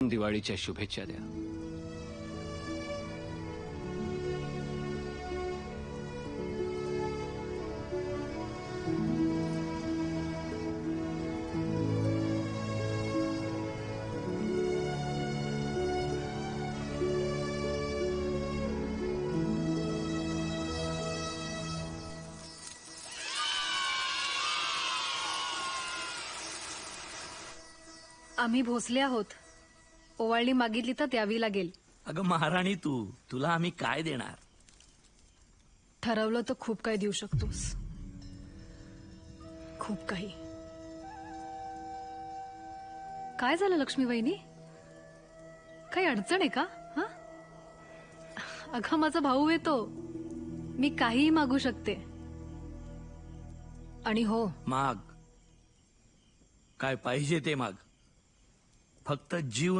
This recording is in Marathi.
मनापासून दिवाळीच्या शुभेच्छा द्या. आम्ही भोसले आहोत. ओवाळणी मागितली तर द्यावी लागेल. अगं महाराणी, तुला आम्ही काय देणार? ठरवलं तर खूप काही देऊ शकतोस. खूप काही. काय झालं लक्ष्मी वहिनी? काही अडचण आहे का? हा, अगं माझा भाऊ येतो. मी काहीही मागू शकते. आणि हो, माग. काय पाहिजे ते माग. फक्त जीव